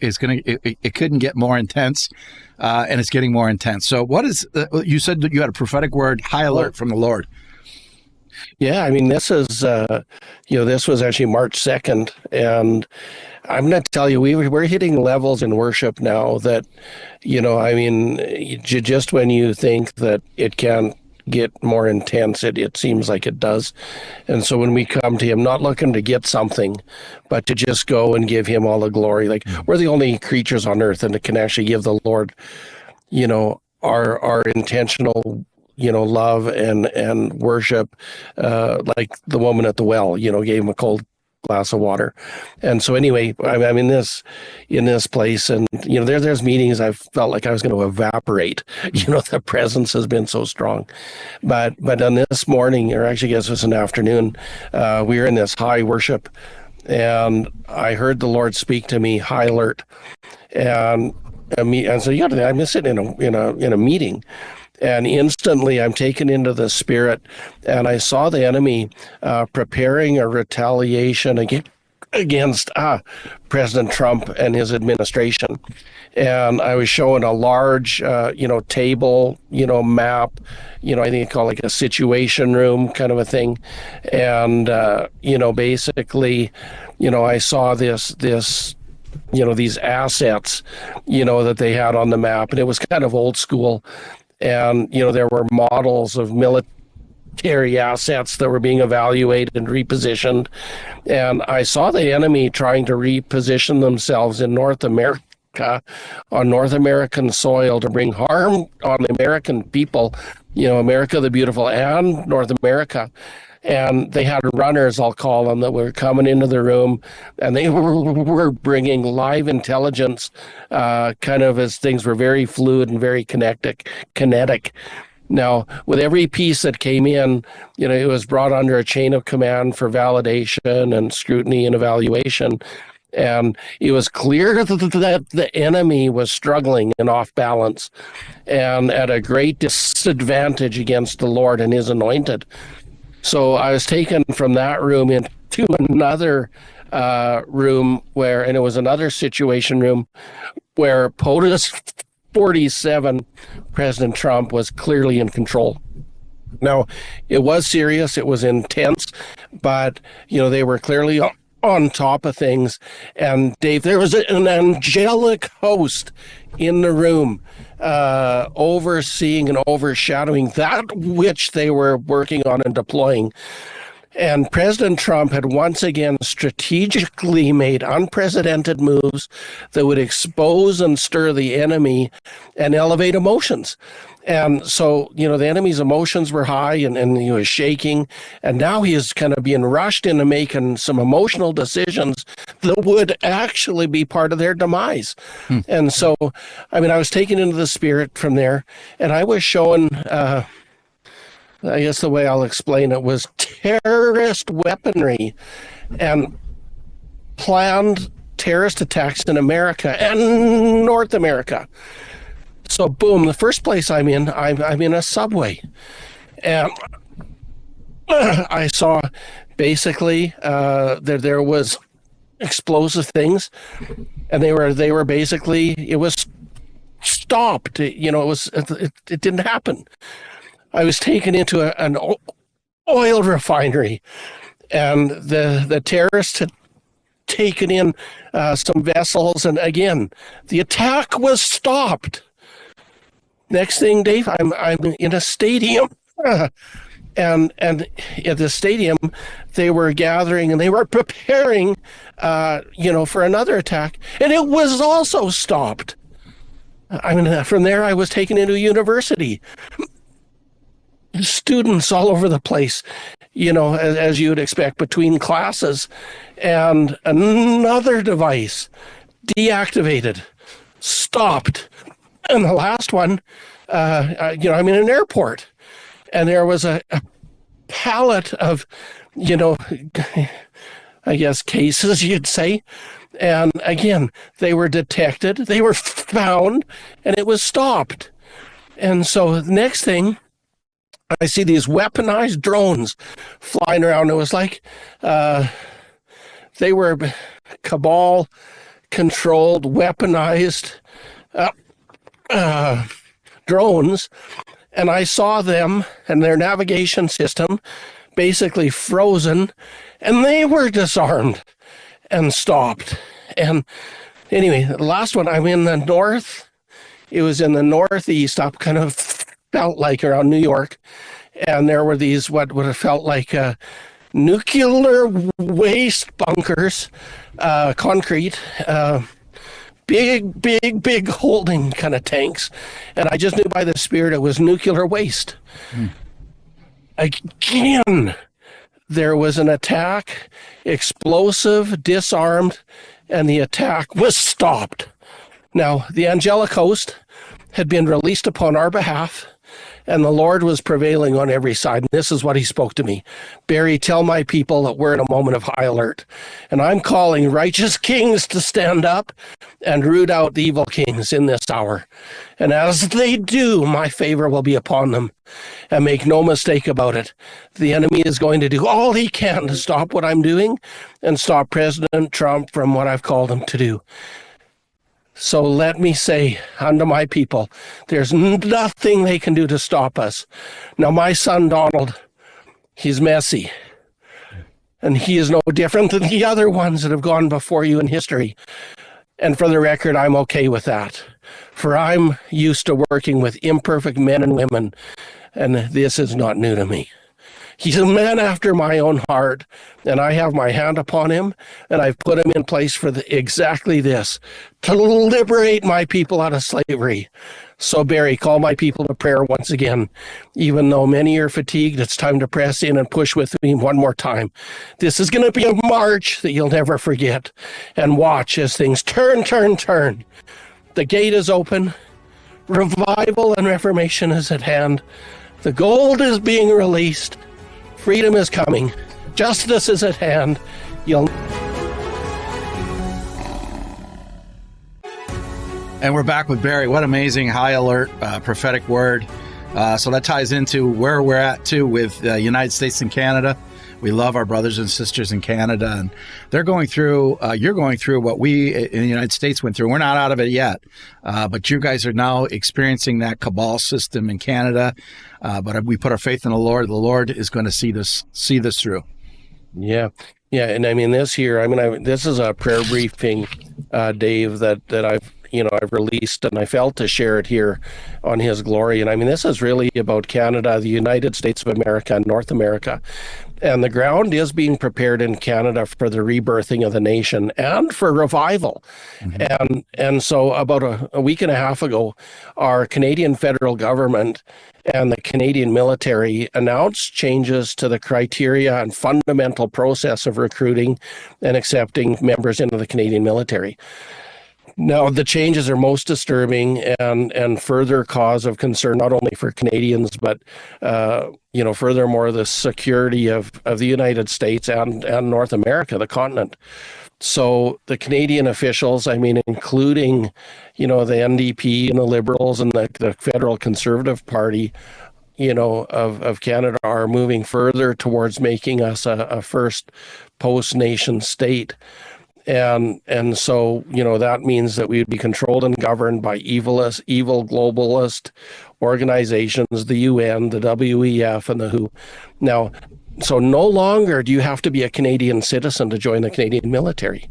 it couldn't get more intense, and it's getting more intense. So what is, you said that you had a prophetic word, high alert from the Lord. Yeah, I mean, this is, this was actually March 2nd, and I'm going to tell you, we're hitting levels in worship now that, just when you think that it can't get more intense, it seems like it does. And so when we come to him, not looking to get something, but to just go and give him all the glory, like we're the only creatures on earth and that can actually give the Lord, our intentional love and worship, like the woman at the well, gave him a cold glass of water. And so anyway, I'm in this place, and there's meetings I felt like I was going to evaporate. The presence has been so strong. But on this morning, or actually I guess it was an afternoon, we were in this high worship, and I heard the Lord speak to me, high alert. And so I'm sitting in a meeting. And instantly I'm taken into the spirit, and I saw the enemy preparing a retaliation against President Trump and his administration. And I was shown a large, table, map, I think it's called like a situation room kind of a thing. And, basically, I saw this, these assets, that they had on the map, and it was kind of old school. And, there were models of military assets that were being evaluated and repositioned. And I saw the enemy trying to reposition themselves in North America, on North American soil, to bring harm on the American people, America the Beautiful and North America. And they had runners, I'll call them, that were coming into the room, and they were bringing live intelligence, kind of as things were very fluid and very kinetic. Now, with every piece that came in, it was brought under a chain of command for validation and scrutiny and evaluation. And it was clear that the enemy was struggling and off balance and at a great disadvantage against the Lord and his anointed. So I was taken from that room into another room and it was another situation room where POTUS 47, President Trump, was clearly in control. Now, it was serious, it was intense, but, they were clearly on top of things. And Dave, there was an angelic host in the room, overseeing and overshadowing that which they were working on and deploying. And President Trump had once again strategically made unprecedented moves that would expose and stir the enemy and elevate emotions. And so, the enemy's emotions were high and he was shaking. And now he is kind of being rushed into making some emotional decisions that would actually be part of their demise. And so, I was taken into the spirit from there, and I was shown, I guess the way I'll explain it was terrorist weaponry and planned terrorist attacks in America and North America. So boom, the first place I'm in a subway, and I saw basically there was explosive things, and they were basically, it was stopped. It didn't happen. I was taken into an oil refinery, and the terrorists had taken in some vessels, and again, the attack was stopped. Next thing, Dave, I'm in a stadium, and at the stadium, they were gathering and they were preparing, for another attack, and it was also stopped. From there, I was taken into a university. Students all over the place, as you would expect, between classes, and another device deactivated, stopped. And the last one, I'm in an airport, and there was a pallet of, I guess cases, you'd say. And again, they were detected, they were found, and it was stopped. And so the next thing, I see these weaponized drones flying around. It was like they were cabal controlled, weaponized drones, and I saw them and their navigation system basically frozen, and they were disarmed and stopped. And anyway, the last one, I'm in the north. It was in the northeast, up kind of felt like around New York. And there were these, what would have felt like nuclear waste bunkers, concrete, big holding kind of tanks. And I just knew by the Spirit it was nuclear waste. Again, there was an attack, explosive, disarmed, and the attack was stopped. Now, the angelic host had been released upon our behalf, and the Lord was prevailing on every side. And this is what he spoke to me. Barry, tell my people that we're in a moment of high alert. And I'm calling righteous kings to stand up and root out the evil kings in this hour. And as they do, my favor will be upon them. And make no mistake about it, the enemy is going to do all he can to stop what I'm doing and stop President Trump from what I've called him to do. So let me say unto my people, there's nothing they can do to stop us. Now, my son Donald, he's messy. And he is no different than the other ones that have gone before you in history. And for the record, I'm okay with that. For I'm used to working with imperfect men and women, and this is not new to me. He's a man after my own heart, and I have my hand upon him, and I've put him in place for exactly this, to liberate my people out of slavery. So, Barry, call my people to prayer once again. Even though many are fatigued, it's time to press in and push with me one more time. This is going to be a march that you'll never forget. And watch as things turn. The gate is open. Revival and reformation is at hand. The gold is being released. Freedom is coming. Justice is at hand. And we're back with Barry. What amazing high alert prophetic word. So that ties into where we're at too with the United States and Canada. We love our brothers and sisters in Canada, and they're going through, you're going through what we in the United States went through. We're not out of it yet, but you guys are now experiencing that cabal system in Canada. But we put our faith in the Lord. The Lord is going to see this through. Yeah. And I mean, this is a prayer briefing, Dave, that I've released, and I felt to share it here on His glory. And I mean, this is really about Canada, the United States of America, and North America. And the ground is being prepared in Canada for the rebirthing of the nation and for revival. Mm-hmm. And so about a week and a half ago, our Canadian federal government and the Canadian military announced changes to the criteria and fundamental process of recruiting and accepting members into the Canadian military. Now, the changes are most disturbing and further cause of concern, not only for Canadians, but, furthermore, the security of the United States and North America, the continent. So the Canadian officials, including, the NDP and the Liberals and the Federal Conservative Party, of Canada, are moving further towards making us a first post-nation state. And so, that means that we would be controlled and governed by evil globalist organizations, the UN, the WEF, and the WHO. Now, so no longer do you have to be a Canadian citizen to join the Canadian military,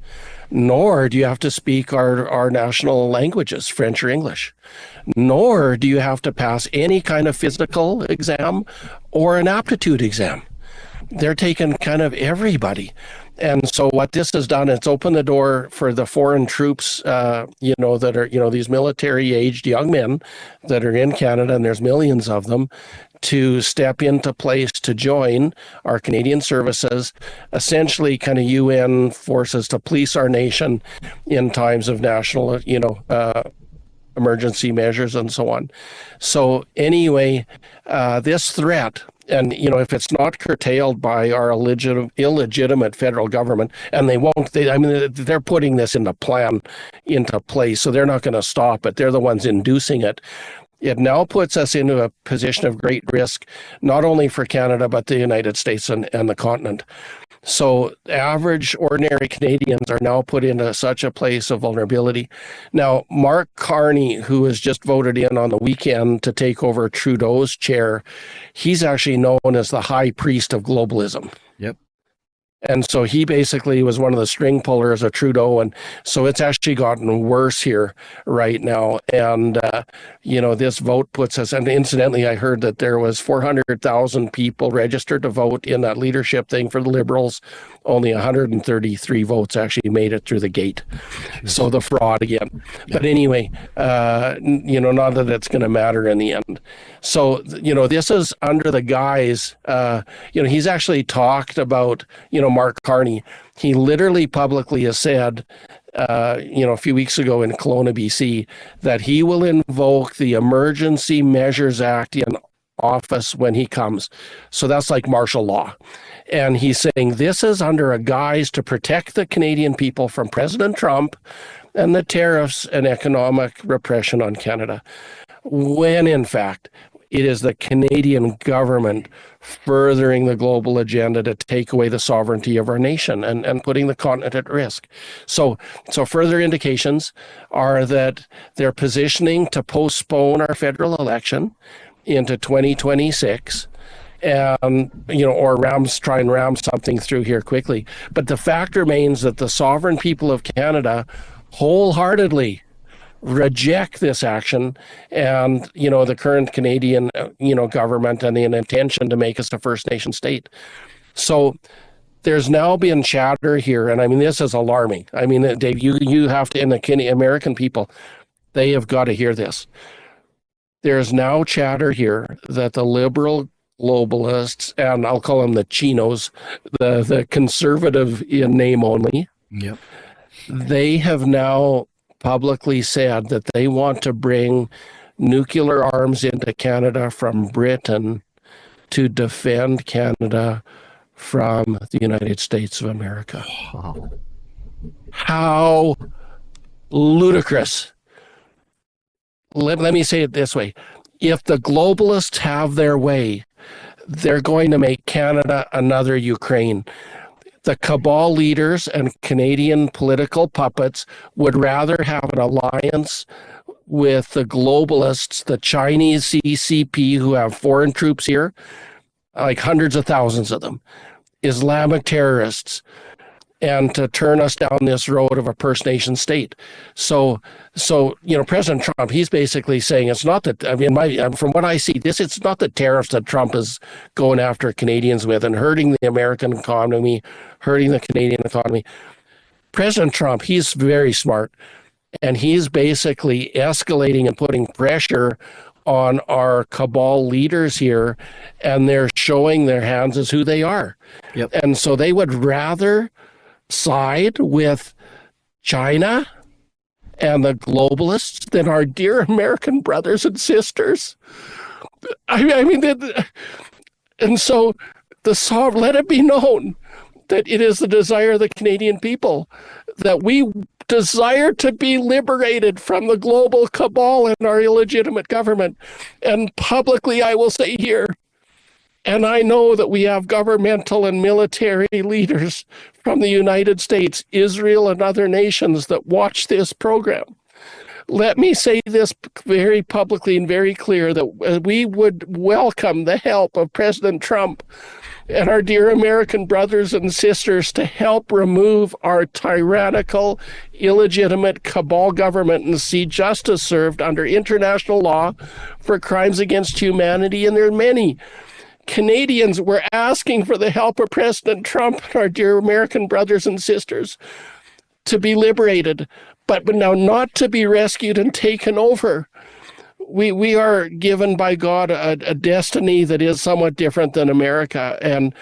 nor do you have to speak our national languages, French or English, nor do you have to pass any kind of physical exam or an aptitude exam. They're taking kind of everybody. And so what this has done, it's opened the door for the foreign troops, that are, these military-aged young men that are in Canada, and there's millions of them, to step into place to join our Canadian services, essentially kind of UN forces to police our nation in times of national, emergency measures and so on. So anyway, this threat, and, if it's not curtailed by our illegitimate federal government, and they won't, they're putting this into place, so they're not going to stop it. They're the ones inducing it. It now puts us into a position of great risk, not only for Canada, but the United States and the continent. So average, ordinary Canadians are now put into such a place of vulnerability. Now, Mark Carney, who was just voted in on the weekend to take over Trudeau's chair, he's actually known as the high priest of globalism. Yep. And so he basically was one of the string pullers of Trudeau. And so it's actually gotten worse here right now. And, this vote puts us, and incidentally, I heard that there was 400,000 people registered to vote in that leadership thing for the Liberals. Only 133 votes actually made it through the gate. So the fraud again. But anyway, not that it's going to matter in the end. So, this is under the guise, he's actually talked about, Mark Carney. He literally publicly has said, a few weeks ago in Kelowna, BC, that he will invoke the Emergency Measures Act in office when he comes. So that's like martial law. And he's saying this is under a guise to protect the Canadian people from President Trump and the tariffs and economic repression on Canada, when in fact it is the Canadian government furthering the global agenda to take away the sovereignty of our nation and putting the continent at risk. So further indications are that they're positioning to postpone our federal election into 2026 and, or try and ram something through here quickly. But the fact remains that the sovereign people of Canada wholeheartedly reject this action and, the current Canadian, government and the intention to make us a First Nation state. So there's now been chatter here, and I mean, this is alarming. I mean, Dave, you have to, and the American people, they have got to hear this. There's now chatter here that the liberal globalists, and I'll call them the Chinos, the conservative in name only, yep, they have now publicly said that they want to bring nuclear arms into Canada from Britain to defend Canada from the United States of America. Wow. How ludicrous. Let me say it this way. If the globalists have their way, they're going to make Canada another Ukraine. The cabal leaders and Canadian political puppets would rather have an alliance with the globalists, the Chinese CCP, who have foreign troops here, like hundreds of thousands of them, Islamic terrorists, and to turn us down this road of a First Nation state. So President Trump, he's basically saying it's not that, from what I see, it's not the tariffs that Trump is going after Canadians with and hurting the American economy, hurting the Canadian economy. President Trump, he's very smart, and he's basically escalating and putting pressure on our cabal leaders here, and they're showing their hands as who they are. Yep. And so they would rather side with China and the globalists than our dear American brothers and sisters. And so let it be known that it is the desire of the Canadian people that we desire to be liberated from the global cabal and our illegitimate government. And publicly, I will say here, and I know that we have governmental and military leaders from the United States, Israel, and other nations that watch this program. Let me say this very publicly and very clear, that we would welcome the help of President Trump and our dear American brothers and sisters to help remove our tyrannical, illegitimate cabal government and see justice served under international law for crimes against humanity. And there are many. Canadians were asking for the help of President Trump and our dear American brothers and sisters to be liberated, but now not to be rescued and taken over. We are given by God a destiny that is somewhat different than America, and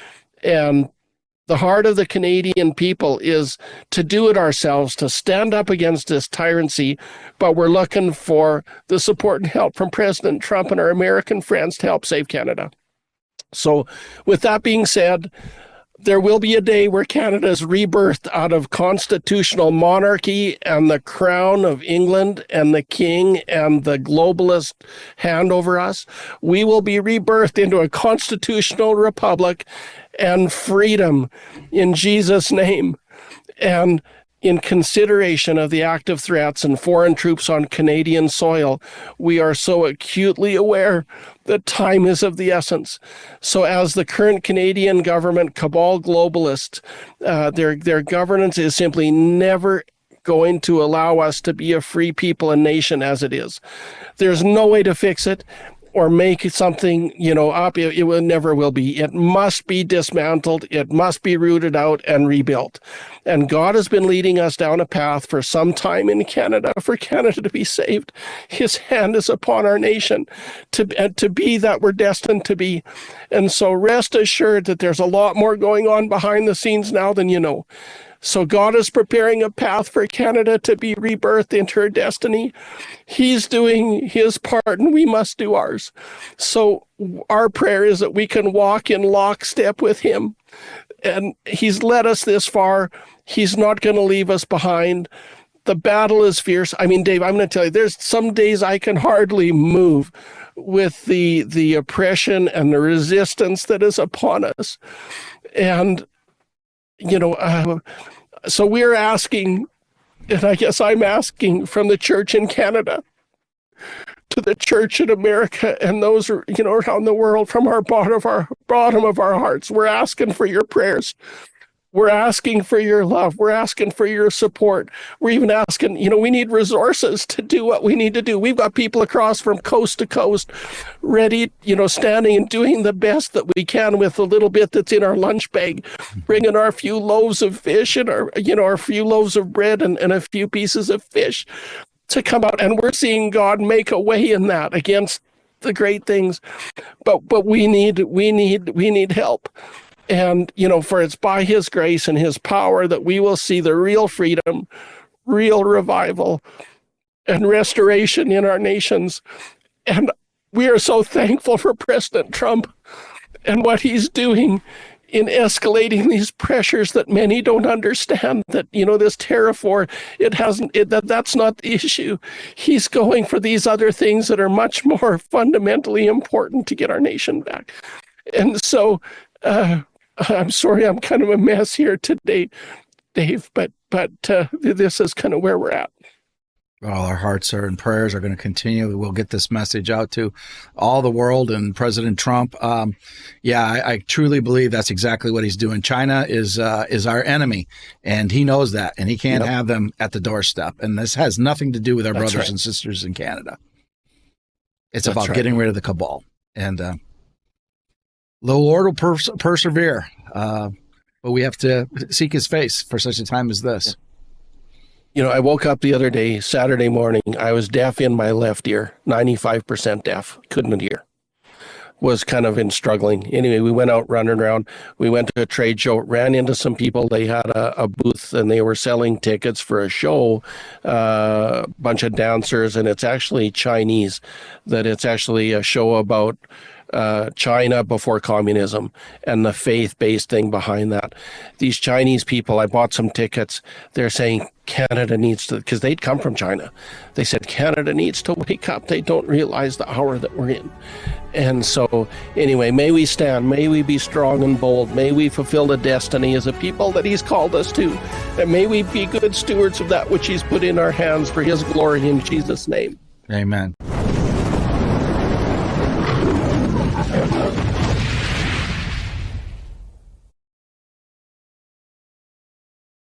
the heart of the Canadian people is to do it ourselves, to stand up against this tyranny, but we're looking for the support and help from President Trump and our American friends to help save Canada. So with that being said, There will be a day where Canada is rebirthed out of constitutional monarchy and the crown of England and the king and the globalist hand over us. We will be rebirthed into a constitutional republic and freedom in Jesus' name. And in consideration of the active threats and foreign troops on Canadian soil, we are so acutely aware that time is of the essence. So as the current Canadian government, cabal globalist, their governance is simply never going to allow us to be a free people and nation as it is. There's no way to fix it or make something, up. It will never will be. It must be dismantled. It must be rooted out and rebuilt. And God has been leading us down a path for some time in Canada, for Canada to be saved. His hand is upon our nation to be that we're destined to be. And so rest assured that there's a lot more going on behind the scenes now than you know. So God is preparing a path for Canada to be rebirthed into her destiny. He's doing his part and we must do ours. So our prayer is that we can walk in lockstep with him. And he's led us this far. He's not going to leave us behind. The battle is fierce. I mean, Dave, I'm going to tell you, there's some days I can hardly move with the oppression and the resistance that is upon us. And so we're asking, and I guess I'm asking from the church in Canada to the church in America and those, around the world, from our bottom of our hearts, we're asking for your prayers. We're asking for your love. We're asking for your support. We're even asking, we need resources to do what we need to do. We've got people across from coast to coast ready, standing and doing the best that we can with the little bit that's in our lunch bag, bringing our few loaves of fish and our few loaves of bread and a few pieces of fish to come out. And we're seeing God make a way in that against the great things. But we need help. And, for it's by his grace and his power that we will see the real freedom, real revival, and restoration in our nations. And we are so thankful for President Trump and what he's doing in escalating these pressures that many don't understand, that, this tariff war, that's not the issue. He's going for these other things that are much more fundamentally important to get our nation back. And so, I'm sorry, I'm kind of a mess here today, Dave, but this is kind of where we're at. Well, our hearts and prayers are going to continue. We'll get this message out to all the world and President Trump. I truly believe that's exactly what he's doing. China is our enemy, and he knows that, and he can't have them at the doorstep. And this has nothing to do with our brothers and sisters in Canada. It's about getting rid of the cabal. And the Lord will persevere, but we have to seek his face for such a time as this. I woke up the other day, Saturday morning. I was deaf in my left ear, 95% deaf, couldn't hear. Was kind of struggling. Anyway, we went out running around. We went to a trade show, ran into some people. They had a booth and they were selling tickets for a show, a bunch of dancers, and it's actually Chinese, that it's actually a show about China before communism and the faith-based thing behind that. These Chinese people, I bought some tickets. They're saying Canada needs to, because they'd come from China. They said Canada needs to wake up. They don't realize the hour that we're in. And so anyway, may we stand, may we be strong and bold, may we fulfill the destiny as a people that he's called us to, and may we be good stewards of that which he's put in our hands for his glory in Jesus' name. Amen.